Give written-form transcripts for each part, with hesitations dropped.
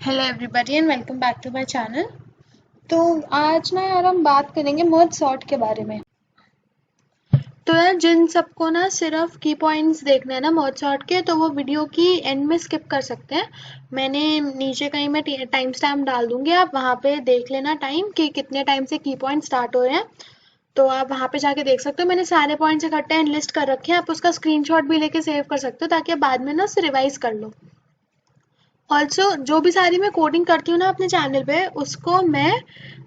Hello everybody and welcome back to my channel. तो आज ना यार हम बात करेंगे मर्ज सॉर्ट के बारे में। तो यार जिन सबको ना सिर्फ की पॉइंट्स देखने हैं ना मर्ज सॉर्ट के, तो वो वीडियो की एंड में स्किप कर सकते हैं। मैंने नीचे कहीं मैं टाइम स्टैम्प डाल दूंगी, आप वहाँ पे देख लेना टाइम कि कितने टाइम से की पॉइंट स्टार्ट हो रहे हैं। तो आप वहाँ पे जाके देख सकते हो। मैंने सारे पॉइंट्स इकट्ठे लिस्ट कर रखे हैं, आप उसका स्क्रीनशॉट भी लेके सेव कर सकते हो ताकि आप बाद में ना उसे रिवाइज कर लो। ऑल्सो जो भी सारी मैं कोडिंग करती हूँ ना अपने चैनल पे, उसको मैं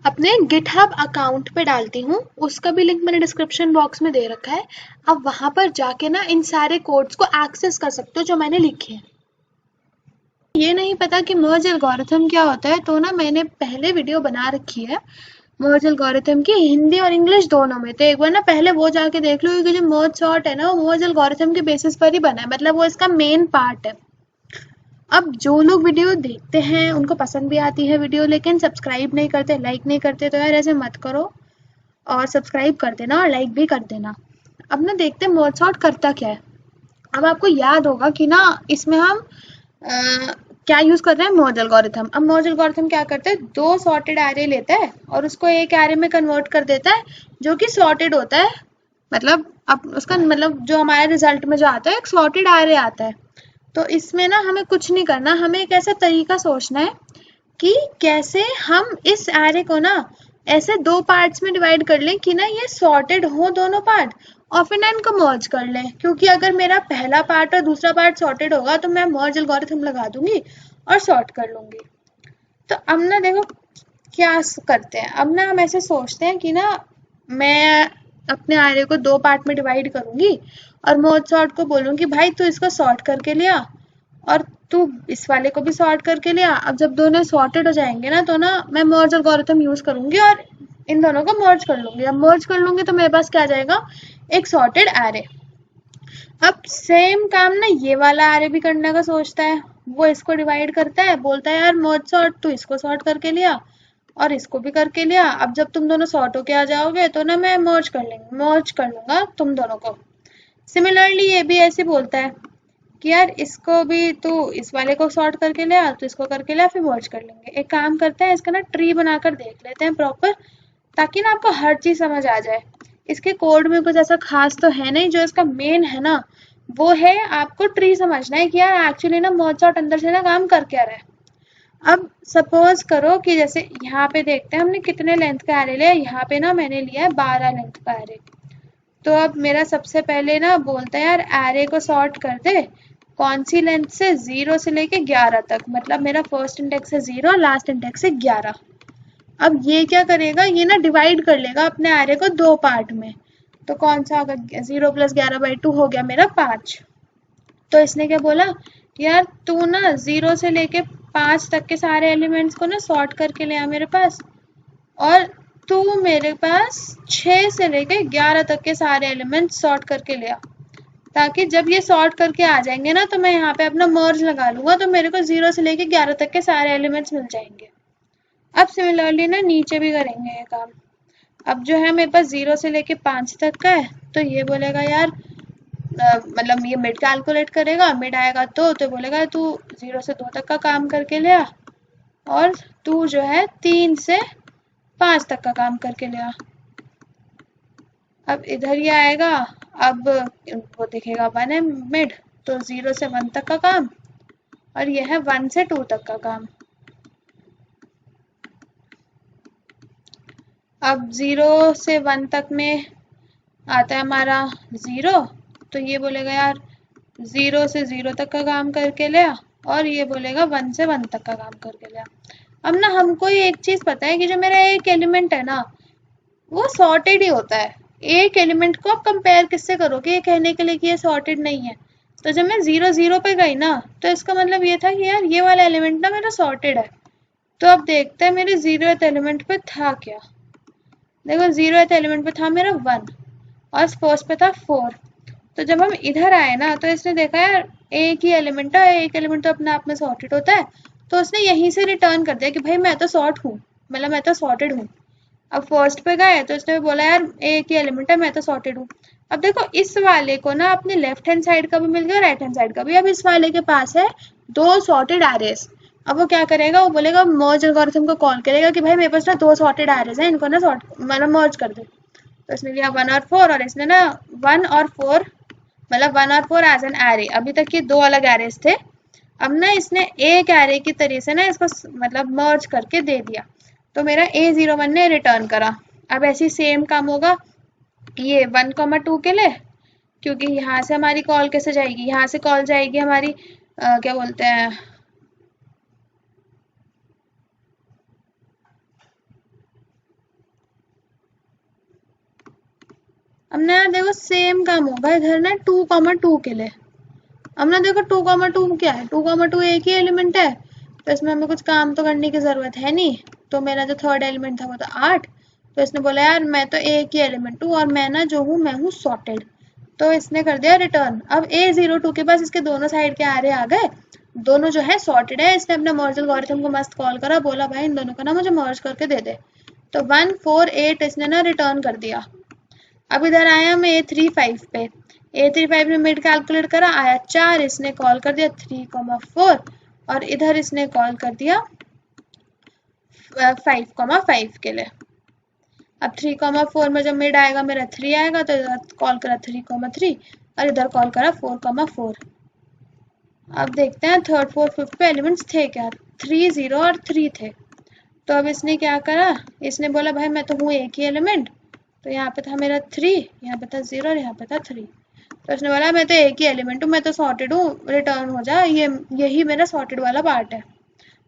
अपने गिटहब अकाउंट पे डालती हूँ। उसका भी लिंक मैंने डिस्क्रिप्शन बॉक्स में दे रखा है। आप वहाँ पर जाके ना इन सारे कोड्स को एक्सेस कर सकते हो जो मैंने लिखे हैं। ये नहीं पता कि मर्ज एल्गोरिथम क्या होता है, तो ना मैंने पहले वीडियो बना रखी है मर्ज एल्गोरिथम की, हिंदी और इंग्लिश दोनों में। तो एक बार ना पहले वो जाके देख लो, क्योंकि जो मर्ज सॉर्ट है ना वो मर्ज एल्गोरिथम के बेसिस पर ही बना है, मतलब वो इसका मेन पार्ट है। अब जो लोग वीडियो देखते हैं उनको पसंद भी आती है वीडियो, लेकिन सब्सक्राइब नहीं करते, लाइक नहीं करते, तो यार ऐसे मत करो और सब्सक्राइब कर देना और लाइक भी कर देना। अब ना देखते हैं मर्ज सॉर्ट करता क्या है। अब आपको याद होगा कि ना इसमें हम क्या यूज कर रहे हैं, मर्ज एल्गोरिथम। अब मर्ज एल्गोरिथम क्या करता है, दो सॉर्टेड एरे लेता है और उसको एक एरे में कन्वर्ट कर देता है जो कि सॉर्टेड होता है। मतलब अब उसका मतलब जो हमारे रिजल्ट में जो आता है एक सॉर्टेड एरे आता है। तो इसमें ना हमें कुछ नहीं करना, हमें एक ऐसा तरीका सोचना है कि कैसे हम इस एरे को ना ऐसे दो पार्ट्स में डिवाइड कर लें कि ना ये सॉर्टेड हो दोनों पार्ट, और फिर ना इनको मर्ज कर लें। क्योंकि अगर मेरा पहला पार्ट और दूसरा पार्ट सॉर्टेड होगा तो मैं मर्ज एल्गोरिथम लगा दूंगी और सॉर्ट कर लूंगी। तो अब ना देखो क्या करते हैं। अब ना हम ऐसे सोचते हैं कि ना मैं अपने एरे को दो पार्ट में डिवाइड करूंगी और मर्ज सॉर्ट को बोलूंगी भाई तू इसको सॉर्ट करके लिया और तू इस वाले को भी सॉर्ट करके लिया। अब जब दोनों सॉर्टेड हो जाएंगे ना, तो ना मैं मर्ज एल्गोरिथम यूज करूंगी और इन दोनों को मर्ज कर लूंगी। अब मर्ज कर लूंगी तो मेरे पास क्या आ जाएगा, एक सॉर्टेड एरे। अब सेम काम ना ये वाला एरे भी करने का सोचता है। वो इसको डिवाइड करता है, बोलता है यार मर्ज सॉर्ट, तू इसको सॉर्ट करके लिया और इसको भी करके लिया। अब जब तुम दोनों सॉर्ट होके आ जाओगे तो ना मैं मर्ज कर लूंगा तुम दोनों को। सिमिलरली ये भी ऐसे बोलता है कि यार इसको भी तू इस वाले को सॉर्ट करके ले आ, तो इसको करके ले आ, फिर मर्ज कर लेंगे। एक काम करते हैं, इसका ना ट्री बनाकर देख लेते हैं प्रॉपर, ताकि ना आपको हर चीज समझ आ जाए। इसके कोड में कुछ ऐसा खास तो है नहीं, जो इसका मेन है ना वो है आपको ट्री समझना है कि यार एक्चुअली ना मर्ज सॉर्ट अंदर से ना काम कर क्या रहा है। अब सपोज करो कि जैसे यहाँ पे देखते हैं हमने कितने लेंथ का एरे लिया। यहाँ पे ना मैंने लिया है 12 लेंथ का एरे। तो अब मेरा सबसे पहले ना बोलता है यार एरे को सॉर्ट कर दे, कौन सी लेंथ से, 0 से लेके 11 तक। मतलब मेरा फर्स्ट इंडेक्स है 0, लास्ट इंडेक्स है 11। अब ये क्या करेगा, ये ना डिवाइड कर लेगा अपने एरे को दो पार्ट में। तो कौन सा होगा, 0 + 11/2 हो गया मेरा 5। तो इसने क्या बोला, यार तू ना 0 से लेके 5 तक के सारे एलिमेंट्स को ना सॉर्ट करके ले आ मेरे पास, और तू मेरे पास 6 से लेके 11 तक के सारे एलिमेंट्स सॉर्ट करके ले आ। ताकि जब ये सॉर्ट करके आ जाएंगे ना, तो मैं यहाँ पे अपना मर्ज लगा लूंगा, तो मेरे को 0 से लेके 11 तक के सारे एलिमेंट्स मिल जाएंगे। अब सिमिलरली ना नीचे भी करेंगे ये काम। अब जो है मेरे पास 0 से लेके 5 तक का है, तो ये बोलेगा यार मतलब ये मिड कैलकुलेट करेगा, मिड आएगा तो बोलेगा तू 0 से 2 तक का काम करके ले आ, और तू जो है 3 से 5 तक का काम करके ले आ। अब इधर ये आएगा, अब वो दिखेगा 1 है मिड, तो 0 से 1 तक का काम, और ये है 1 से 2 तक का काम। अब 0 से 1 तक में आता है हमारा 0, तो ये बोलेगा यार 0 से 0 तक का काम करके ले आ, और ये बोलेगा 1 से 1 तक का काम करके ले आ। अब ना हमको ये एक चीज पता है कि जो मेरा एक एलिमेंट है ना वो सॉर्टेड ही होता है। एक एलिमेंट को आप कंपेयर किससे करोगे ये कहने के लिए कि ये सॉर्टेड नहीं है। तो जब मैं 0 0 पे गई ना, तो इसका मतलब ये था कि यार ये वाला एलिमेंट ना मेरा सॉर्टेड है। तो अब देखते हैं मेरे 0th एलिमेंट पे था क्या। देखो 0th एलिमेंट पे था मेरा 1 और फर्स्ट पे था 4। तो जब हम इधर आए ना, तो इसने देखा यार एक ही एलिमेंट है, एक एलिमेंट तो अपने आप में सॉर्टेड होता है, तो उसने यहीं से रिटर्न कर दिया कि भाई मैं तो सॉर्ट हूँ, मतलब मैं तो सॉर्टेड हूँ। अब फर्स्ट पे गए तो इसने बोला यार एक ही एलिमेंट है, मैं तो सॉर्टेड हूँ। अब देखो इस वाले को ना अपने लेफ्ट हैंड साइड का भी मिल गया, राइट हैंड साइड का भी। अब इस वाले के पास है दो सॉर्टेड एरेस। अब वो क्या करेगा, वो बोलेगा मर्ज एल्गोरिथम को कॉल करेगा कि भाई मेरे पास ना दो सॉर्टेड एरेज हैं, इनको ना सॉर्ट मतलब मर्ज कर दे। तो इसने लिया 1 और 4 और इसने ना 1 और 4 मतलब 1 और 4 एज एन एरे। अभी तक ये दो अलग एरेज थे, अब ना इसने एक एरे की तरीके से ना इसको मतलब मर्ज करके दे दिया। तो मेरा A01 ने रिटर्न करा। अब ऐसी सेम काम होगा ये 1,2 के लिए, क्योंकि यहाँ से हमारी कॉल कैसे जाएगी, यहाँ से कॉल जाएगी हमारी क्या बोलते हैं, अब ना देखो सेम काम होगा इधर ना 2,2 के लिए। अब ना देखो 2,2 क्या है, 2,2 एक ही एलिमेंट है, तो इसमें हमें कुछ काम तो करने की जरूरत है नहीं। तो मेरा जो थर्ड एलिमेंट था वो तो 8। तो इसने बोला यार मैं तो एक ही एलिमेंट हूँ और मैं ना जो हूँ मैं हूँ सॉर्टेड। तो इसने कर दिया रिटर्न। अब A02 के पास इसके दोनों साइड के एरे आ गए, दोनों जो है सॉर्टेड है। इसने अपने मर्ज एल्गोरिथम को मस्त कॉल करा, बोला भाई इन दोनों को ना मुझे मर्ज करके दे दे। तो 1 4 8 इसने ना रिटर्न कर दिया। अब इधर आया मैं A35 पे, A35 ने मिड कैलकुलेट करा, आया 4, इसने कॉल कर दिया 3,4 और इधर इसने कॉल कर दिया 5,5 के लिए। अब 3,4 में जब मिड आएगा मेरा 3 आएगा, तो इधर कॉल करा 3,3 और इधर कॉल करा 4,4। अब देखते हैं थर्ड फोर्थ फिफ्थ पे एलिमेंट्स थे क्या, 3 0 और 3 थे। तो अब इसने क्या करा, इसने बोला भाई मैं तो हूँ एक ही एलिमेंट, तो यहाँ पे था मेरा 3, यहाँ पे था 0 और यहाँ पे था 3। तो इसने बोला मैं तो एक ही एलिमेंट हूँ, मैं तो सॉर्टेड हूँ, रिटर्न हो जा, यही मेरा सॉर्टेड वाला पार्ट है।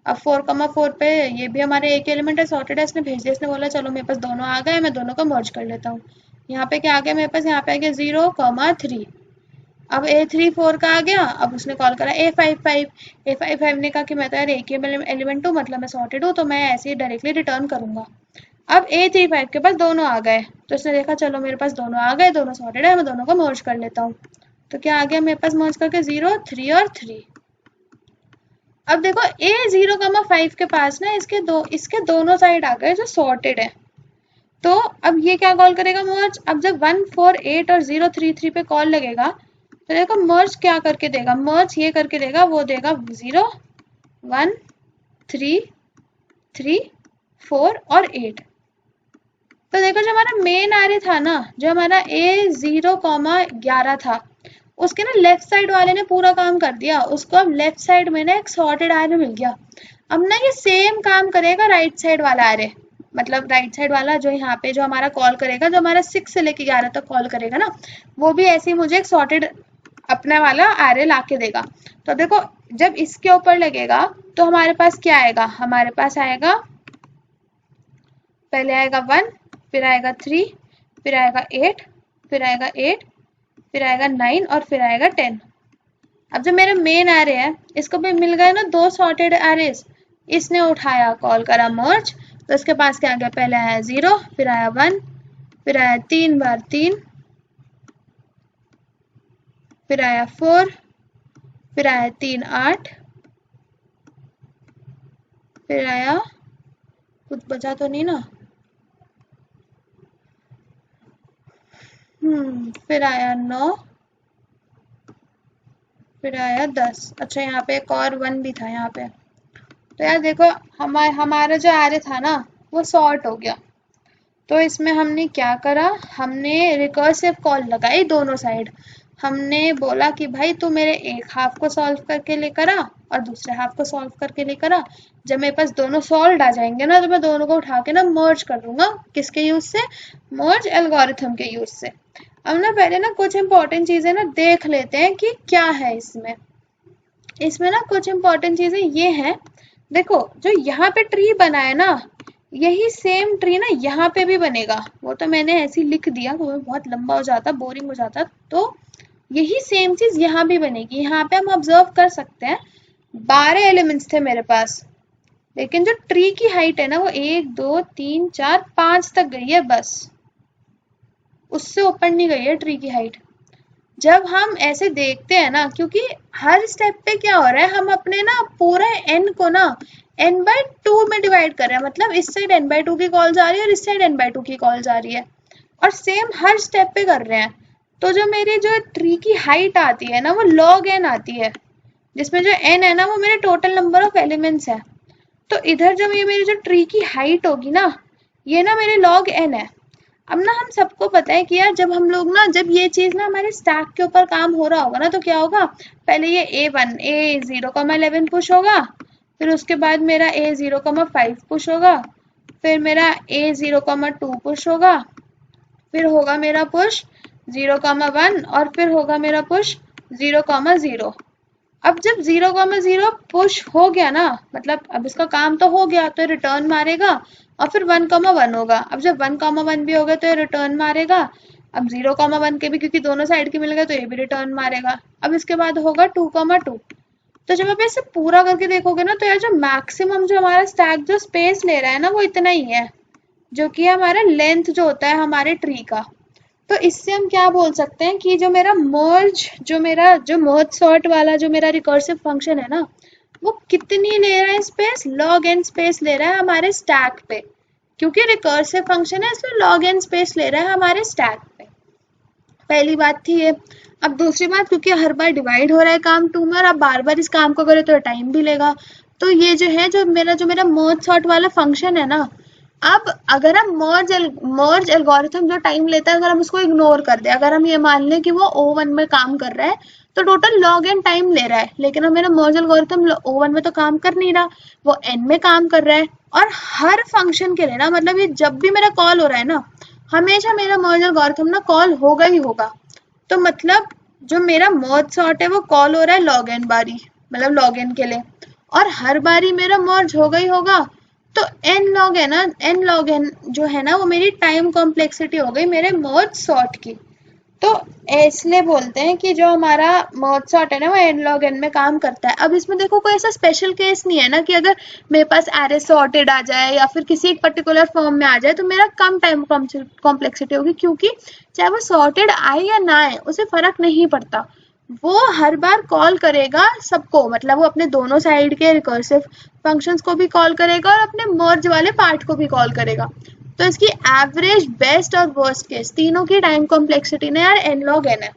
अब 4,4 पे ये भी हमारे एक एलिमेंट है, सॉर्टेड है, इसने भेज दिया। इसने बोला चलो मेरे पास दोनों आ गए, मैं दोनों को मर्ज कर लेता हूँ। यहाँ पे क्या आ गया मेरे पास, यहाँ पे आ गया 0,3। अब A34 का आ गया, अब उसने कॉल करा A55। A55 ने कहा कि मैं तो यार एक ही एलिमेंट हूँ, मतलब मैं सॉर्टेड हूँ, तो मैं ऐसे ही डायरेक्टली रिटर्न करूंगा। अब A35 के पास दोनों आ गए, तो उसने देखा चलो मेरे पास दोनों आ गए, दोनों सॉर्टेड है, मैं दोनों को मर्ज कर लेता हूँ। तो क्या आ गया मेरे पास मर्ज करके 0 3 और 3। अब देखो A0,5 के पास ना इसके दोनों साइड आ गए जो सॉर्टेड है। तो अब ये क्या कॉल करेगा मर्ज, अब जब 1 4 8 और 0 3 3 पे कॉल लगेगा तो देखो मर्ज क्या करके देगा, मर्ज ये करके देगा, वो देगा 0 1 3 3 4 और 8। तो देखो जो हमारा मेन एरे था ना, जो हमारा A0,11 था, उसके ना लेफ्ट साइड वाले ने पूरा काम कर दिया, उसको अब लेफ्ट साइड में ना एक सॉर्टेड एरे मिल गया। अब ना ये सेम काम करेगा राइट साइड वाला एरे, मतलब राइट साइड वाला जो यहाँ पे जो हमारा कॉल करेगा, जो हमारा 6 से लेके 11 तक कॉल करेगा ना, वो भी ऐसे ही मुझे एक सॉर्टेड अपने वाला एरे ला के देगा। तो देखो जब इसके ऊपर लगेगा तो हमारे पास क्या आएगा, हमारे पास आएगा पहले आएगा 1, फिर आएगा 3, फिर आएगा 8, फिर आएगा 8, फिर आएगा 9 और फिर आएगा 10। अब जो मेरा मेन एरे है इसको भी मिल गए ना दो सॉर्टेड एरेज, इसने उठाया कॉल करा मर्ज, तो इसके पास क्या आ गया, पहले आया 0, फिर आया 1, फिर आया 3 बार 3, फिर आया 4, फिर आया 3 8, फिर आया कुछ बचा तो नहीं ना, फिर आया 9, फिर आया 10। अच्छा यहाँ पे एक और 1 भी था यहाँ पे। तो यार देखो हमारा जो एरे था ना वो सॉर्ट हो गया। तो इसमें हमने क्या करा, हमने रिकर्सिव कॉल लगाई दोनों साइड। हमने बोला कि भाई तू मेरे एक हाफ को सॉल्व करके लेकर आ और दूसरे हाफ को सॉल्व करके लेकर आ। जब मेरे पास दोनों सॉल्व आ जाएंगे ना, तो मैं दोनों को उठा के ना मर्ज कर दूंगा, किसके यूज से, मर्ज एल्गोरिथम के यूज से। अब ना पहले ना कुछ इंपॉर्टेंट चीजें ना देख लेते हैं कि क्या है इसमें। इसमें ना कुछ इंपॉर्टेंट चीजें ये हैं, देखो जो यहाँ पे ट्री बना है ना, यही सेम ट्री ना यहाँ पे भी बनेगा। वो तो मैंने ऐसे ही लिख दिया, वो बहुत लंबा हो जाता, बोरिंग हो जाता। तो यही सेम चीज यहाँ भी बनेगी। यहाँ पे हम ऑब्जर्व कर सकते हैं 12 एलिमेंट्स थे मेरे पास, लेकिन जो ट्री की हाइट है ना वो 1 2 3 4 5 तक गई है बस, उससे ऊपर नहीं गई है ट्री की हाइट। जब हम ऐसे देखते हैं ना, क्योंकि हर स्टेप पे क्या हो रहा है, हम अपने ना पूरा n को ना n/2 में डिवाइड कर रहे हैं, मतलब इस साइड n/2 की कॉल जा रही है और इस साइड n/2 की कॉल जा रही है, और सेम हर स्टेप पे कर रहे हैं। तो जो मेरी जो ट्री की हाइट आती है ना वो log n आती है। जिसमें जो n है ना वो मेरे टोटल नंबर ऑफ एलिमेंट्स है। तो इधर जो ये मेरी जो ट्री की हाइट होगी ना, ये ना मेरे log n है। अब ना हम सबको पता है कि यार जब हम लोग ना, जब ये चीज ना हमारे स्टैक के ऊपर काम हो रहा होगा ना, तो क्या होगा, पहले ये A0,11 पुश होगा, फिर उसके बाद मेरा A0,5 पुश होगा, फिर मेरा A0,2 पुश होगा, फिर होगा मेरा पुश 0,1 और फिर होगा मेरा पुश 0,0। अब जब 0,0 पुश हो गया ना, मतलब अब इसका काम तो हो गया, तो रिटर्न मारेगा और फिर 1,1 होगा। अब जब 1,1 भी हो गया तो ये रिटर्न मारेगा। अब 0,1 के भी क्योंकि दोनों साइड के मिल गए तो ये भी रिटर्न मारेगा। अब इसके बाद होगा 2,2। तो जब आप इसे पूरा करके देखोगे ना, तो यार जो मैक्सिमम जो हमारा स्टैक जो स्पेस ले रहा है ना, वो इतना ही है, जो कि हमारा लेंथ जो होता है हमारे ट्री का। तो इससे हम क्या बोल सकते हैं कि जो मेरा मर्ज सॉर्ट वाला जो मेरा रिकर्सिव फंक्शन है ना, वो कितनी ले रहा है स्पेस, log n स्पेस ले रहा है हमारे स्टैक पे। क्योंकि रिकर्सिव फंक्शन है इसलिए log n स्पेस ले रहा है हमारे स्टैक पे। पहली बात थी ये। अब दूसरी बात, क्योंकि हर बार डिवाइड हो रहा है काम 2 में और आप बार बार इस काम को करें तो टाइम भी लेगा। तो ये जो है जो मेरा मर्ज सॉर्ट वाला फंक्शन है ना, अब अगर हम मर्ज एल्गोरिथम जो टाइम लेता है, अगर हम उसको इग्नोर कर दे, अगर हम ये मान लें कि वो O1 में काम कर रहा है, तो टोटल log n टाइम ले रहा है, लेकिन अब मेरा मर्ज एल्गोरिथम O1 में तो काम कर नहीं रहा, वो n में काम कर रहा है। और हर फंक्शन के लिए ना, मतलब ये जब भी मेरा कॉल हो रहा है ना, हमेशा मेरा मर्ज एल्गोरिथम ना कॉल होगा ही होगा। तो मतलब जो मेरा मर्ज सॉर्ट है वो कॉल हो रहा है log n बारी, मतलब log n के लिए, और हर बारी मेरा मर्ज होगा ही होगा। तो n log है ना, n log n जो है ना, वो मेरी टाइम कॉम्प्लेक्सिटी हो गई मेरे मर्ज सॉर्ट की। तो इसलिए बोलते हैं कि जो हमारा मर्ज सॉर्ट है ना, वो n log n में काम करता है। अब इसमें देखो कोई ऐसा स्पेशल केस नहीं है ना कि अगर मेरे पास एरे सॉर्टेड आ जाए या फिर किसी एक पर्टिकुलर फॉर्म में आ जाए तो मेरा कम टाइम कॉम्प्लेक्सिटी होगी, क्योंकि चाहे वो सॉर्टेड आए या ना आए उसे फर्क नहीं पड़ता। वो हर बार कॉल करेगा सबको, मतलब वो अपने दोनों साइड के रिकर्सिव फंक्शंस को भी कॉल करेगा और अपने मर्ज वाले पार्ट को भी कॉल करेगा। तो इसकी एवरेज, बेस्ट और वर्स्ट केस तीनों की टाइम कॉम्प्लेक्सिटी ना यार n log n है।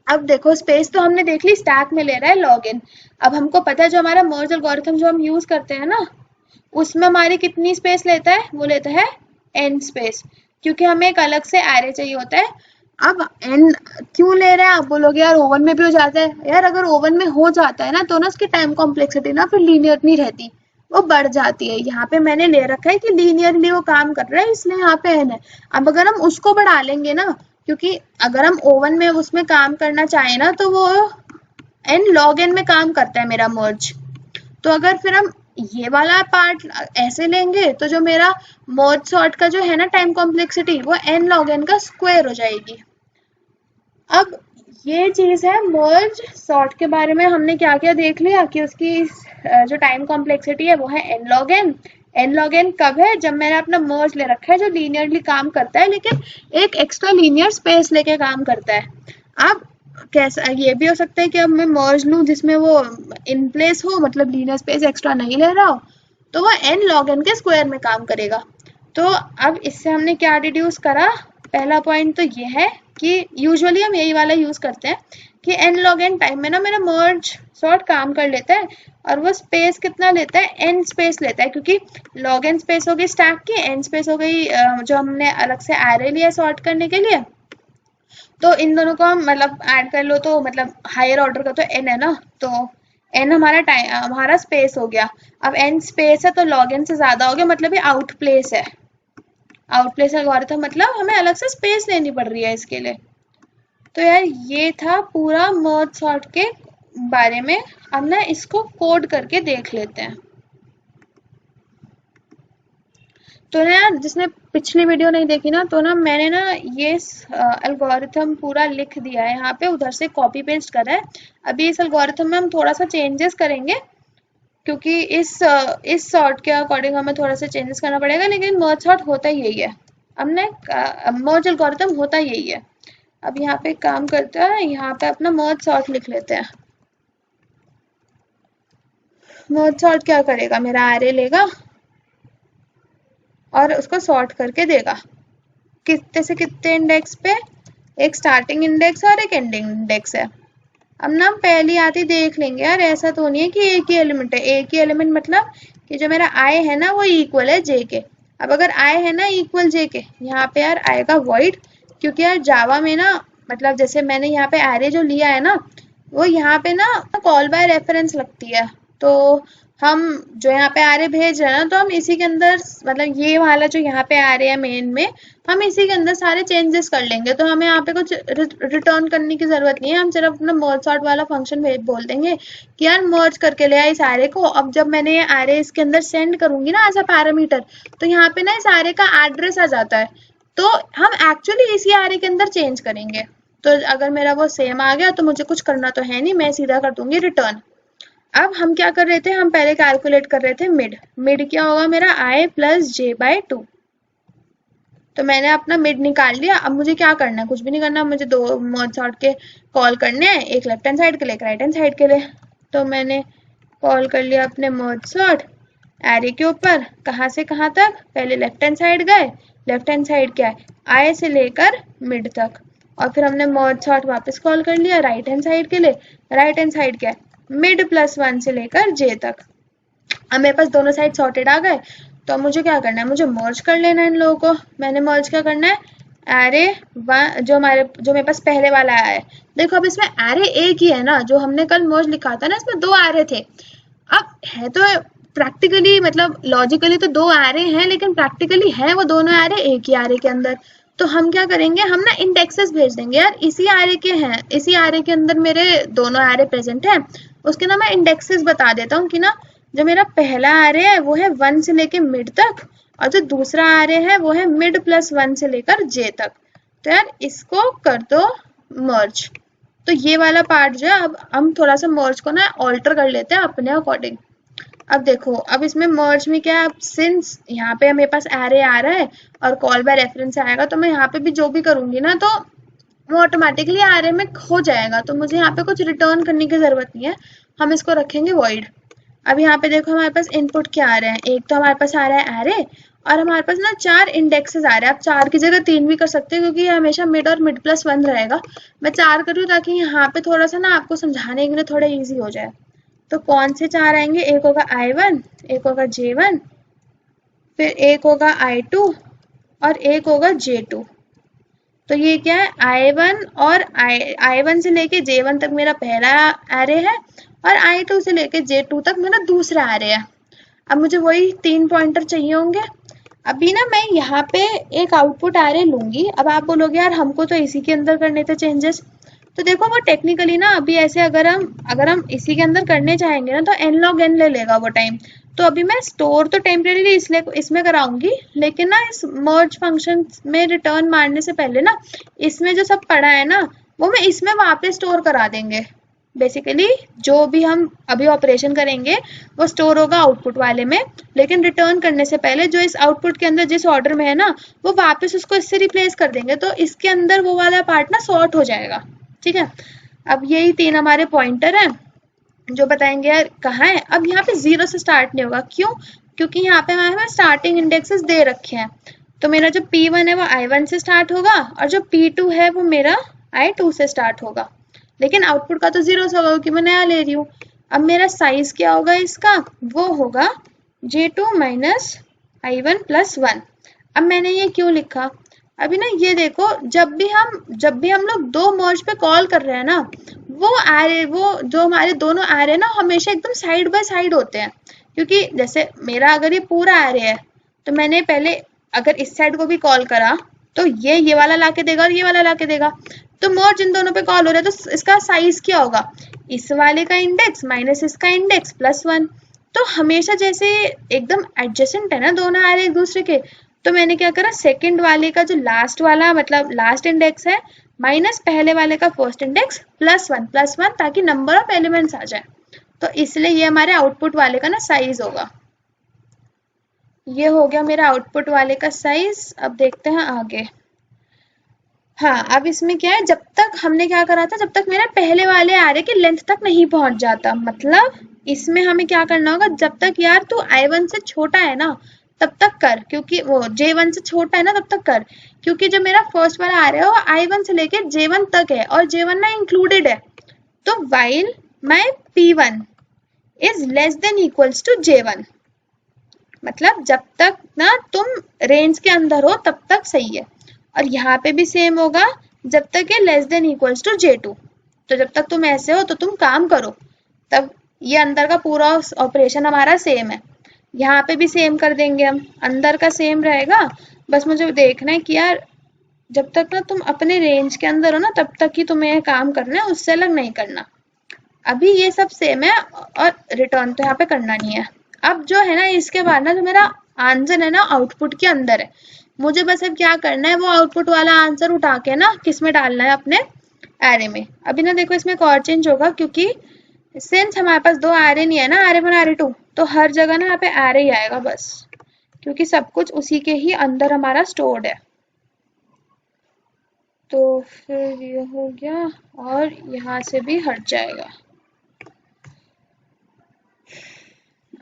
अब देखो स्पेस तो हमने देख ली, स्टैक में ले रहा है log n। अब हमको पता है जो हमारा मर्ज एल्गोरिथम जो हम यूज करते हैं ना, उसमें हमारी कितनी स्पेस लेता है, वो लेता है n स्पेस, क्योंकि हमें एक अलग से एरे चाहिए होता है। अब n क्यों ले रहा है, आप बोलोगे यार ओवन में भी हो जाता है। यार अगर ओवन में हो जाता है ना, तो ना उसकी टाइम कॉम्प्लेक्सिटी ना फिर लीनियर नहीं रहती, वो बढ़ जाती है। यहाँ पे मैंने ले रखा है कि लीनियरली वो काम कर रहा है, इसलिए यहाँ पे n है। अब अगर हम उसको बढ़ा लेंगे ना, क्योंकि अगर हम ओवन में उसमें काम करना चाहें ना, तो वो n log n में काम करता है मेरा मर्ज। तो अगर फिर हम ये वाला पार्ट ऐसे लेंगे, तो जो मेरा मर्ज सॉर्ट का जो है ना टाइम कॉम्प्लेक्सिटी, वो n log n का स्क्वायर हो जाएगी। अब ये चीज है मर्ज सॉर्ट के बारे में, हमने क्या क्या देख लिया कि उसकी जो टाइम कॉम्प्लेक्सिटी है वो है n log n। n log n कब है, जब मैंने अपना मर्ज ले रखा है जो लीनियरली काम करता है लेकिन एक एक्स्ट्रा लीनियर स्पेस लेके काम करता है। अब कैसा ये भी हो सकता है कि अब मैं मर्ज लूं जिसमें वो इन प्लेस हो, मतलब लीनियर स्पेस एक्स्ट्रा नहीं ले रहा हो, तो वो n log n के स्क्वायर में काम करेगा। तो अब इससे हमने क्या डिड्यूस करा, पहला पॉइंट तो ये है कि यूजुअली हम यही वाला यूज करते हैं कि n log n टाइम में ना मेरा मर्ज सॉर्ट काम कर लेता है, और वो स्पेस कितना लेता है, n स्पेस लेता है, क्योंकि log n स्पेस हो गई स्टैक की, n स्पेस हो गई जो हमने अलग से एरे लिया सॉर्ट करने के लिए। तो इन दोनों को हम मतलब ऐड कर लो तो मतलब हायर ऑर्डर का तो n है ना, तो n हमारा टाइम हमारा स्पेस हो गया। अब n स्पेस है तो log n से ज्यादा हो गया, मतलब ये आउट प्लेस है। आउटप्लेस एल्गोरिथम मतलब हमें अलग से स्पेस लेनी पड़ रही है इसके लिए। तो यार ये था पूरा मर्ज सॉर्ट के बारे में। अब ना इसको कोड करके देख लेते हैं। तो ना यार जिसने पिछली वीडियो नहीं देखी ना, तो ना मैंने ना ये एल्गोरिथम पूरा लिख दिया है यहाँ पे, उधर से कॉपी पेस्ट करा है। अभी इस एल्गोरिथम में हम थोड़ा सा चेंजेस करेंगे, क्योंकि इस सॉर्ट के अकॉर्डिंग हमें थोड़ा सा चेंजेस करना पड़ेगा, लेकिन मर्ज सॉर्ट होता ही यही है। हमने मर्ज एल्गोरिथम होता यही है। अब यहाँ पे काम करते हैं, यहाँ पे अपना मर्ज सॉर्ट लिख लेते हैं। मर्ज सॉर्ट क्या करेगा, मेरा एरे लेगा और उसको सॉर्ट करके देगा कितने से कितने इंडेक्स पे, एक स्टार्टिंग इंडेक्स और एक एंडिंग इंडेक्स है। अब ना हम पहली आती देख लेंगे यार, ऐसा तो नहीं है कि एक ही एलिमेंट है। एक ही एलिमेंट मतलब कि जो मेरा आई है ना वो इक्वल है जे के। अब अगर आई है ना इक्वल जे के, यहाँ पे यार आएगा वॉइड, क्योंकि यार जावा में ना मतलब जैसे मैंने यहाँ पे एरे जो लिया है ना वो यहाँ पे ना कॉल बाय रेफरेंस लगती है। तो हम जो यहाँ पे आ रहे भेज रहे हैं ना, तो हम इसी के अंदर मतलब ये वाला जो यहाँ पे आ रहे हैं मेन में, हम इसी के अंदर सारे चेंजेस कर लेंगे। तो हमें यहाँ पे कुछ रिटर्न करने की जरूरत नहीं है, हम सिर्फ अपना मर्ज सॉर्ट वाला फंक्शन बोल देंगे कि यार मर्ज करके ले आए इस आरे को। अब जब मैंने ये आरे इसके अंदर सेंड करूंगी ना एज अ पैरामीटर, तो यहाँ पे ना इस आरे का एड्रेस आ जाता है, तो हम एक्चुअली इसी आरे के अंदर चेंज करेंगे। तो अगर मेरा वो सेम आ गया तो मुझे कुछ करना तो है नहीं, मैं सीधा कर दूंगी रिटर्न। अब हम क्या कर रहे थे, हम पहले कैलकुलेट कर रहे थे मिड। मिड क्या होगा मेरा आई प्लस जे बाय 2। तो मैंने अपना मिड निकाल लिया। अब मुझे क्या करना है, कुछ भी नहीं करना, मुझे दो मर्ज सॉर्ट के कॉल करने हैं, एक लेफ्ट हैंड साइड के लिए एक राइट हैंड साइड के लिए। तो मैंने कॉल कर लिया अपने मर्ज सॉर्ट एरे के ऊपर, कहाँ से कहाँ तक, पहले लेफ्ट हैंड साइड गए। लेफ्ट हैंड साइड क्या है, आई से लेकर मिड तक। और फिर हमने मर्ज सॉर्ट वापस कॉल कर लिया राइट हैंड साइड के लिए। राइट हैंड साइड क्या है, मिड प्लस 1 से लेकर जे तक। अब मेरे पास दोनों साइड सॉर्टेड आ गए। तो अब मुझे क्या करना है, मुझे मर्ज कर लेना है इन लोगों को। मैंने मर्ज क्या करना है, एरे जो मेरे पास पहले वाला आया है, देखो अब इसमें एरे एक ही है ना, जो हमने कल मर्ज लिखा था ना इसमें दो एरे थे। अब है तो प्रैक्टिकली मतलब लॉजिकली तो दो एरे हैं, लेकिन प्रैक्टिकली है वो दोनों एरे एक ही एरे के अंदर। तो हम क्या करेंगे, हम ना इंडेक्सेस भेज देंगे यार, इसी एरे के हैं, इसी एरे के अंदर मेरे दोनों एरे प्रेजेंट हैं। उसके ना मैं इंडेक्सेस बता देता हूँ कि ना जो मेरा पहला एरे है वो है 1 से लेके मिड तक, और जो दूसरा एरे है वो है मिड प्लस 1 से लेकर जे तक। तो यार इसको कर दो मर्ज। तो ये वाला पार्ट जो है अब हम थोड़ा सा मर्ज को ना ऑल्टर कर लेते हैं अपने अकॉर्डिंग। अब देखो अब इसमें मर्ज में क्या है, अब सिंस यहाँ पे मेरे पास एरे आ रहा है और कॉल बाय रेफरेंस आएगा, तो मैं यहाँ पे भी जो भी करूंगी ना तो वो ऑटोमेटिकली एरे में हो जाएगा। तो मुझे यहाँ पे कुछ रिटर्न करने की जरूरत नहीं है, हम इसको रखेंगे वॉइड। अब यहाँ पे देखो हमारे पास इनपुट क्या आ रहा है, एक तो हमारे पास आ रहा है एरे, और हमारे पास ना 4 इंडेक्सेस आ रहे हैं। आप 4 की जगह 3 भी कर सकते हैं, क्योंकि ये हमेशा मिड और मिड प्लस 1 रहेगा। मैं 4 कर रही हूँ ताकि यहाँ पे थोड़ा सा ना आपको समझाने के लिए थोड़ा ईजी हो जाए। तो कौन से 4 आएंगे, एक होगा I1, एक होगा J1, फिर एक होगा I2 और एक होगा J2। तो ये क्या है, I1 और I1 से लेके J1 तक मेरा पहला एरे है, और I2 से लेके J2 तक मेरा दूसरा एरे है। अब मुझे वही 3 पॉइंटर चाहिए होंगे। अभी ना मैं यहाँ पे एक आउटपुट एरे लूंगी। अब आप बोलोगे यार हमको तो इसी के अंदर करने थे चेंजेस। तो देखो वो टेक्निकली ना अभी ऐसे अगर हम इसी के अंदर करने चाहेंगे ना तो n log n ले लेगा वो टाइम। तो अभी मैं स्टोर तो टेम्परेरी इसलिए इसमें कराऊंगी, लेकिन ना इस मर्ज फंक्शन में रिटर्न मारने से पहले ना इसमें जो सब पड़ा है ना वो मैं इसमें वापस स्टोर करा देंगे। बेसिकली जो भी हम अभी ऑपरेशन करेंगे वो स्टोर होगा आउटपुट वाले में, लेकिन रिटर्न करने से पहले जो इस आउटपुट के अंदर जिस ऑर्डर में है ना वो वापस उसको इससे रिप्लेस कर देंगे। तो इसके अंदर वो वाला पार्ट ना सॉर्ट हो जाएगा। ठीक है, अब यही 3 हमारे पॉइंटर हैं जो बताएंगे यार कहाँ है। अब यहाँ पे 0 से स्टार्ट नहीं होगा, क्यों, क्योंकि यहाँ पे हमारे पास स्टार्टिंग इंडेक्सेस दे रखे हैं। तो मेरा जो P1 है वो I1 से स्टार्ट होगा, और जो P2 है वो मेरा I2 से स्टार्ट होगा। लेकिन आउटपुट का तो 0 से होगा क्योंकि मैं नया ले रही हूँ। अब मेरा साइज क्या होगा इसका, वो होगा J2 माइनस I1 प्लस 1। अब मैंने ये क्यों लिखा, अभी ना ये देखो जब भी हम लोग दो मर्ज पे कॉल कर रहे हैं ना वो जो हमारे दोनों एरे ना हमेशा एकदम साइड बाय साइड होते हैं। क्योंकि जैसे मेरा अगर ये पूरा एरे है तो मैंने पहले अगर इस साइड को भी कॉल करा तो ये वाला लाके देगा और ये वाला लाके देगा। तो मर्ज इन दोनों पे कॉल हो रहा है तो इसका साइज क्या होगा, इस वाले का इंडेक्स माइनस इसका इंडेक्स प्लस 1। तो हमेशा जैसे एकदम एडजेसेंट है ना दोनों एरे एक दूसरे के, तो मैंने क्या करा, सेकंड वाले का जो लास्ट वाला मतलब लास्ट इंडेक्स है माइनस पहले वाले का फर्स्ट इंडेक्स प्लस 1 ताकि नंबर ऑफ एलिमेंट्स आ जाए। तो इसलिए ये हमारे आउटपुट वाले का ना साइज होगा। ये हो गया मेरा आउटपुट वाले का साइज। अब देखते हैं आगे। हाँ, अब इसमें क्या है, जब तक हमने क्या करा था, जब तक मेरा पहले वाले एरे की लेंथ तक नहीं पहुंच जाता, मतलब इसमें हमें क्या करना होगा, जब तक यार तू I1 से छोटा है ना तब तक कर, क्योंकि वो J1 से छोटा है ना तब तक कर, क्योंकि जो मेरा फर्स्ट वाला आ रहा है वो I1 से लेके J1 तक है और J1 ना इंक्लूडेड है। तो while my P1 is less than equals to J1, मतलब जब तक ना तुम रेंज के अंदर हो तब तक सही है। और यहाँ पे भी सेम होगा, जब तक ये less than equals to J2। तो जब तक तुम ऐसे हो तो तुम काम करो, तब ये अंदर का पूरा ऑपरेशन हमारा सेम है। यहाँ पे भी सेम कर देंगे हम, अंदर का सेम रहेगा। बस मुझे देखना है कि यार जब तक ना तुम अपने रेंज के अंदर हो ना तब तक ही तुम्हें काम करना है, उससे अलग नहीं करना। अभी ये सब सेम है और रिटर्न तो यहाँ पे करना नहीं है। अब जो है ना इसके बाद ना जो मेरा आंसर है ना आउटपुट के अंदर है, मुझे बस अब क्या करना है, वो आउटपुट वाला आंसर उठा के ना किस में डालना है, अपने एरे में। अभी ना देखो इसमें एक और चेंज होगा, क्योंकि सिंस हमारे पास दो एरे नहीं है ना, एरे1 एरे2, तो हर जगह ना यहाँ पे एरे ही आएगा बस, क्योंकि सब कुछ उसी के ही अंदर हमारा स्टोर्ड है। तो फिर ये हो गया और यहाँ से भी हट जाएगा।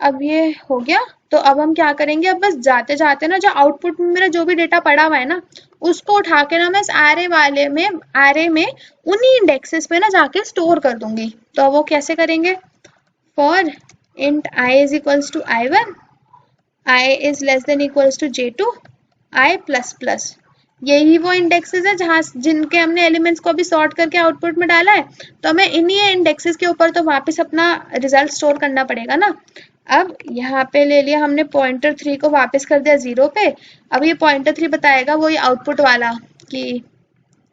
अब ये हो गया, तो अब हम क्या करेंगे, अब बस जाते जाते ना जो आउटपुट में मेरा जो भी डेटा पड़ा हुआ है ना उसको उठा के ना मैं इस एरे में उन्हीं इंडेक्सेस पे ना जाके स्टोर कर दूंगी। तो वो कैसे करेंगे, for int i is equals to i1, i is less than equals to j2, i plus plus. यही वो इंडेक्सेस है जहाँ जिनके हमने एलिमेंट्स को अभी सॉर्ट करके आउटपुट में डाला है, तो हमें इन्हीं इंडेक्सेस के ऊपर तो वापस अपना रिजल्ट स्टोर करना पड़ेगा ना। अब यहाँ पे ले लिया हमने पॉइंटर 3 को वापस कर दिया 0 पे। अब ये पॉइंटर 3 बताएगा वही आउटपुट वाला कि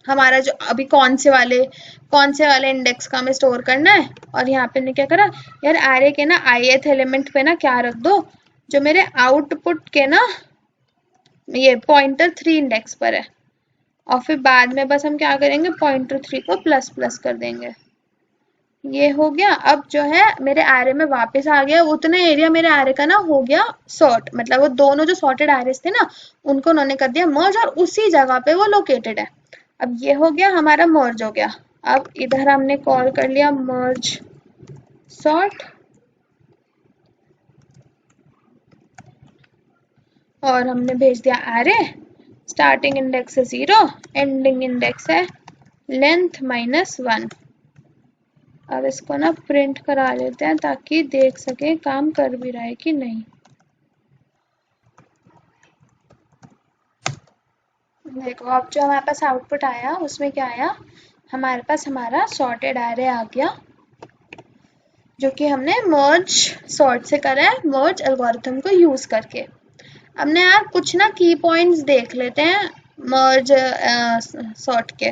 हमारा जो अभी कौन से वाले इंडेक्स का हमें स्टोर करना है। और यहाँ पे ने क्या करा, यार एरे के ना ith एलिमेंट पे ना क्या रख दो, जो मेरे आउटपुट के ना ये पॉइंटर 3 इंडेक्स पर है। और फिर बाद में बस हम क्या करेंगे, पॉइंटर 3 को प्लस प्लस कर देंगे। ये हो गया। अब जो है मेरे एरे में वापस आ गया, उतने एरिया मेरे एरे का ना हो गया सॉर्ट, मतलब वो दोनों जो सॉर्टेड एरेस थे ना उनको उन्होंने कर दिया मर्ज और उसी जगह पे वो लोकेटेड है। अब ये हो गया हमारा मर्ज हो गया। अब इधर हमने कॉल कर लिया मर्ज सॉर्ट और हमने भेज दिया एरे, स्टार्टिंग इंडेक्स है 0, एंडिंग इंडेक्स है लेंथ -1। अब इसको ना प्रिंट करा लेते हैं ताकि देख सके काम कर भी रहा है कि नहीं। देखो अब जो हमारे पास आउटपुट आया उसमें क्या आया, हमारे पास हमारा सॉर्टेड एरे आ गया, जो कि हमने मर्ज सॉर्ट से करा है, मर्ज एल्गोरिथम को यूज करके। अब ना यार कुछ ना की पॉइंट्स देख लेते हैं मर्ज सॉर्ट के,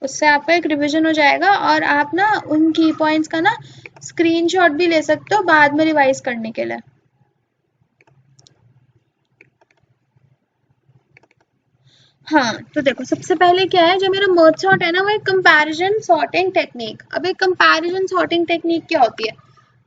उससे आपका एक रिवीजन हो जाएगा और आप ना उन की पॉइंट्स का ना स्क्रीनशॉट भी ले सकते हो बाद में रिवाइज करने के लिए। हाँ तो देखो सबसे पहले क्या है, जो मेरा मर्ज सॉर्ट है ना वो एक कंपैरिजन सॉर्टिंग टेक्निक। अब एक कंपैरिजन सॉर्टिंग टेक्निक क्या होती है,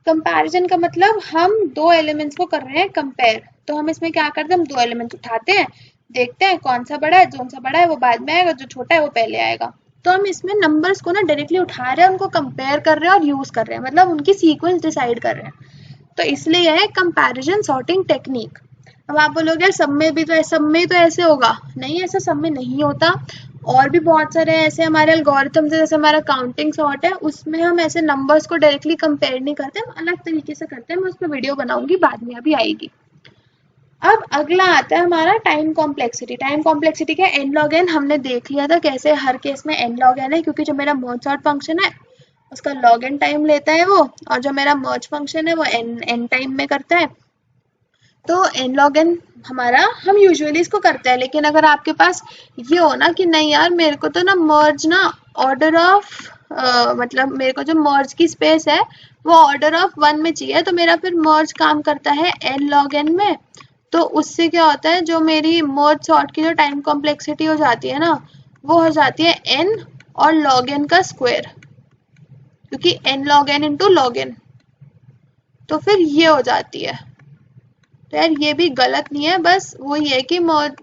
कंपैरिजन का मतलब हम दो एलिमेंट्स को कर रहे हैं कंपेयर। तो हम इसमें क्या करते हैं, हम दो एलिमेंट्स उठाते हैं, देखते हैं कौन सा बड़ा है, जो सा बड़ा है वो बाद में आएगा, जो छोटा है वो पहले आएगा। तो हम इसमें नंबर्स को ना डायरेक्टली उठा रहे हैं, उनको कंपेयर कर रहे हैं और यूज कर रहे हैं, मतलब उनकी सीक्वेंस डिसाइड कर रहे हैं। तो इसलिए यह है कंपैरिजन सॉर्टिंग टेक्निक। अब आप बोलोगे यार सब में तो ऐसे होगा, नहीं ऐसा सब में नहीं होता। और भी बहुत सारे ऐसे हमारे एल्गोरिथम है, जैसे हमारा काउंटिंग सॉर्ट है, उसमें हम ऐसे नंबर्स को डायरेक्टली कंपेयर नहीं करते, हम अलग तरीके से करते हैं। मैं उस पर वीडियो बनाऊंगी, बाद में अभी आएगी। अब अगला आता है हमारा टाइम कॉम्प्लेक्सिटी। टाइम कॉम्प्लेक्सिटी क्या, एन लॉग एन हमने देख लिया था कैसे हर केस में एन लॉग एन है, क्योंकि जो मेरा मर्ज सॉर्ट फंक्शन है उसका लॉग एन टाइम लेता है वो, और जो मेरा मर्ज फंक्शन है वो एन टाइम में करता है। तो एन लॉग एन हमारा हम यूजुअली इसको करते हैं, लेकिन अगर आपके पास ये हो ना कि नहीं यार मेरे को तो ना मर्ज ना ऑर्डर ऑफ मतलब मेरे को जो मर्ज की स्पेस है वो ऑर्डर ऑफ 1 में चाहिए, तो मेरा फिर मर्ज काम करता है एन लॉग एन में। तो उससे क्या होता है, जो मेरी मर्ज सॉर्ट की जो टाइम कॉम्प्लेक्सिटी हो जाती है ना वो हो जाती है एन और लॉग एन का स्क्वायर, क्योंकि N log N into log N, तो फिर ये हो जाती है। तो यार ये भी गलत नहीं है, बस वो ये कि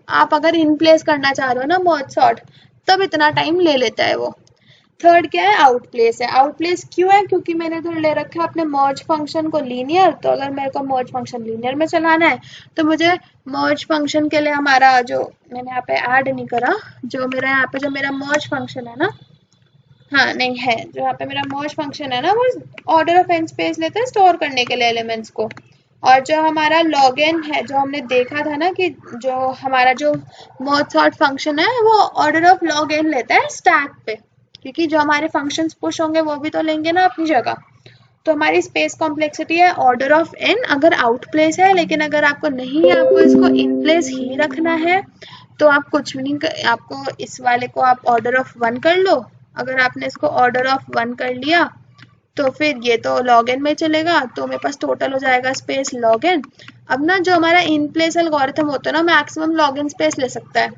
आप अगर इन प्लेस करना चाह रहे हो ना मर्ज सॉर्ट, तब इतना टाइम ले लेता है वो। थर्ड क्या है, आउट प्लेस है। आउट प्लेस क्यों है, क्योंकि मैंने इधर ले रखा है अपने मर्ज फंक्शन को लीनियर। तो अगर मेरे को मर्ज फंक्शन लीनियर में चलाना है तो मुझे मर्ज फंक्शन के लिए हमारा जो मैंने यहाँ पे ऐड नहीं करा, जो मेरा यहाँ पे जो मेरा मर्ज फंक्शन है ना हाँ नहीं है, जो यहाँ पे मेरा मर्ज फंक्शन है ना वो ऑर्डर ऑफ एन स्पेस लेता है स्टोर करने के लिए एलिमेंट्स को। और जो हमारा लॉगिन है, जो हमने देखा था ना कि जो हमारा जो मर्ज सॉर्ट फंक्शन है वो ऑर्डर ऑफ लॉग एन लेता है स्टैक पे, क्योंकि जो हमारे फंक्शंस पुश होंगे वो भी तो लेंगे ना अपनी जगह। तो हमारी स्पेस कॉम्प्लेक्सिटी है ऑर्डर ऑफ एन अगर आउट प्लेस है, लेकिन अगर आपको नहीं है, आपको इसको इन प्लेस ही रखना है, तो आप कुछ भी नहीं आपको इस वाले को आप ऑर्डर ऑफ वन कर लो। अगर आपने इसको ऑर्डर ऑफ वन कर लिया तो फिर ये तो लॉग एन में चलेगा, तो मेरे पास टोटल हो जाएगा स्पेस लॉग एन। अब ना जो हमारा इन प्लेस एल्गोरिथम होता है ना, मैक्सिमम लॉग एन स्पेस ले सकता है,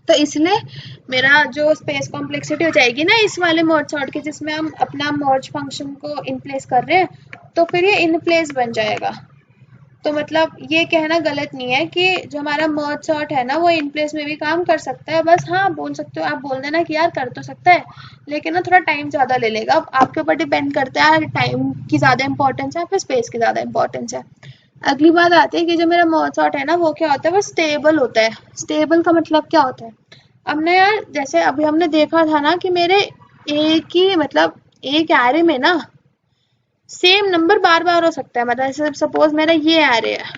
तो इसलिए मेरा जो स्पेस कॉम्प्लेक्सिटी हो जाएगी ना इस वाले मर्ज सॉर्ट के, जिसमें हम अपना मर्ज फंक्शन को इन प्लेस कर रहे हैं, तो फिर ये इन प्लेस बन जाएगा। तो मतलब ये कहना गलत नहीं है कि जो हमारा मर्ज सॉर्ट है ना वो इन प्लेस में भी काम कर सकता है, बस हाँ बोल सकते हो, आप बोल देना कि यार कर तो सकता है लेकिन ना थोड़ा टाइम ज़्यादा ले लेगा। अब आपके ऊपर डिपेंड करता है टाइम की ज़्यादा इंपॉर्टेंस है या फिर स्पेस की ज़्यादा इंपॉर्टेंस है। अगली बात आती है कि जो मेरा मर्ज सॉर्ट है ना वो क्या होता है, वो स्टेबल होता है। स्टेबल का मतलब क्या होता है, अब ना यार जैसे अभी हमने देखा था ना कि मेरे एक ही मतलब एक एरे में ना सेम नंबर बार बार हो सकता है। मतलब सपोज मेरा ये एरे है,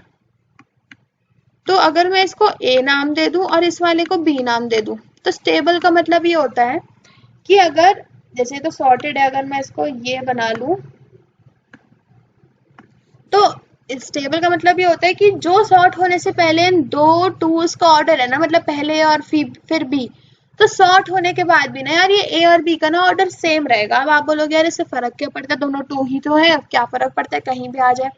तो अगर मैं इसको ए नाम दे दूं और इस वाले को बी नाम दे दूं, तो स्टेबल का मतलब ये होता है कि अगर जैसे तो सॉर्टेड है, अगर मैं इसको ये बना लूं, तो स्टेबल का मतलब ये होता है कि जो सॉर्ट होने से पहले इन दो टूज का ऑर्डर है ना, मतलब पहले और फिर बी, तो सॉर्ट होने के बाद भी ना यार ये ए और बी का ना ऑर्डर सेम रहेगा। अब आप बोलोगे यार इससे फर्क क्या पड़ता है, दोनों टू ही तो है, अब क्या फर्क पड़ता है कहीं भी आ जाए।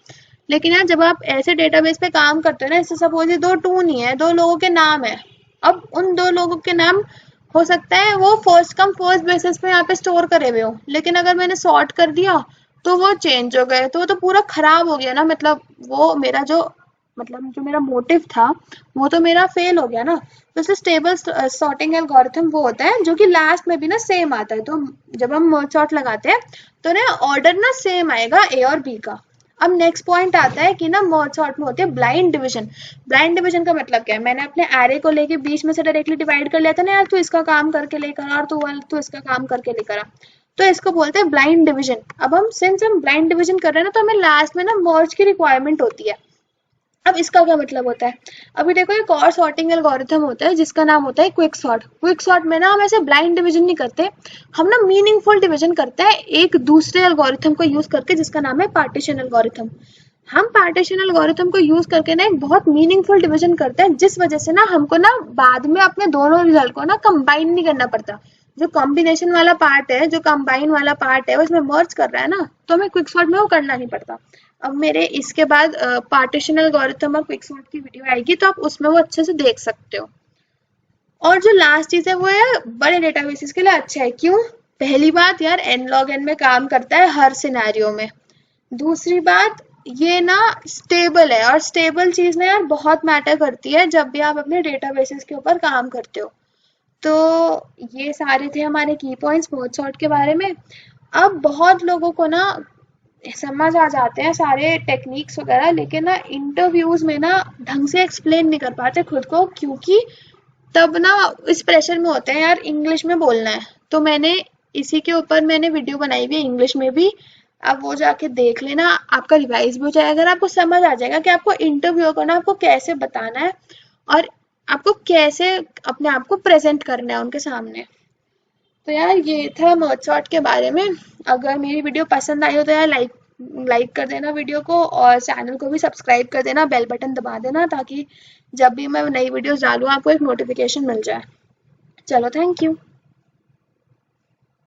लेकिन यार जब आप ऐसे डेटाबेस पे काम करते हो ना, इससे सपोज ये दो टू नहीं है, दो लोगों के नाम है, अब उन दो लोगों के नाम हो सकता है वो फर्स्ट कम फर्स्ट बेसिस पे यहाँ पे स्टोर करे हुए हो, लेकिन अगर मैंने सॉर्ट कर दिया तो वो चेंज हो गए, तो वो तो पूरा खराब हो गया ना। मतलब वो मेरा जो मतलब जो मेरा मोटिव था वो तो मेरा फेल हो गया ना। तो इसलिए स्टेबल सॉर्टिंग एल्गोरिथम वो होता है जो कि लास्ट में भी ना सेम आता है। तो जब हम मर्ज सॉर्ट लगाते हैं तो ना ऑर्डर ना सेम आएगा ए और बी का। अब नेक्स्ट पॉइंट आता है कि ना मर्ज सॉर्ट में होती है ब्लाइंड डिवीजन। ब्लाइंड डिवीजन का मतलब क्या है, मैंने अपने एरे को लेके बीच में से डायरेक्टली डिवाइड कर लिया था ना यार, तू इसका काम करके लेकर और तू इसका काम करके लेकर आ, तो इसको बोलते हैं ब्लाइंड डिवीजन। अब हम सिंस हम ब्लाइंड डिवीजन कर रहे हैं ना, तो हमें लास्ट में ना मर्ज की रिक्वायरमेंट होती है। अब इसका क्या मतलब होता है, अभी देखो एक और सॉर्टिंग एल्गोरिथम होता है जिसका नाम होता है क्विक सॉर्ट। क्विक सॉर्ट में ना हम ऐसे ब्लाइंड डिवीजन नहीं करते, हम ना मीनिंगफुल डिवीजन करते हैं एक दूसरे एल्गोरिथम को यूज करके, जिसका नाम है पार्टीशन एल्गोरिथम। हम पार्टीशन एल्गोरिथम को यूज करके ना एक बहुत मीनिंगफुल डिवीजन करते हैं, जिस वजह से ना हमको ना बाद में अपने दोनों रिजल्ट को ना कंबाइन नहीं करना पड़ता। जो कॉम्बिनेशन वाला पार्ट है, जो कंबाइन वाला पार्ट है, उसमें मर्ज कर रहा है ना, तो हमें क्विक सॉर्ट में वो करना नहीं पड़ता। अब मेरे इसके बाद पार्टीशन एल्गोरिथम और क्विक सॉर्ट की वीडियो आएगी, तो आप उसमें वो अच्छे से देख सकते हो। और जो लास्ट चीज है वो है बड़े डेटाबेसेस के लिए अच्छा है। क्यों? पहली बात यार एन लॉग एन में काम करता है हर सिनेरियो में। दूसरी बात ये ना स्टेबल है, और स्टेबल चीज ना यार बहुत मैटर करती है जब भी आप अपने डेटाबेसेस के ऊपर काम करते हो। तो ये सारे थे हमारे की पॉइंट्स मर्ज सॉर्ट के बारे में। अब बहुत लोगों को ना समझ आ जाते हैं सारे टेक्निक्स वगैरह, लेकिन ना इंटरव्यूज में ना ढंग से एक्सप्लेन नहीं कर पाते खुद को, क्योंकि तब ना इस प्रेशर में होते हैं यार इंग्लिश में बोलना है। तो मैंने इसी के ऊपर मैंने वीडियो बनाई हुई है इंग्लिश में भी, आप वो जाके देख लेना, आपका रिवाइज भी हो जाएगा, अगर आपको समझ आ जाएगा कि आपको इंटरव्यू को ना आपको कैसे बताना है और आपको कैसे अपने आप को प्रेजेंट करना है उनके सामने। तो यार ये था मर्ज सॉर्ट के बारे में। अगर मेरी वीडियो पसंद आई हो तो यार लाइक कर देना वीडियो को, और चैनल को भी सब्सक्राइब कर देना, बेल बटन दबा देना, ताकि जब भी मैं नई वीडियोस डालूँ आपको एक नोटिफिकेशन मिल जाए। चलो थैंक यू।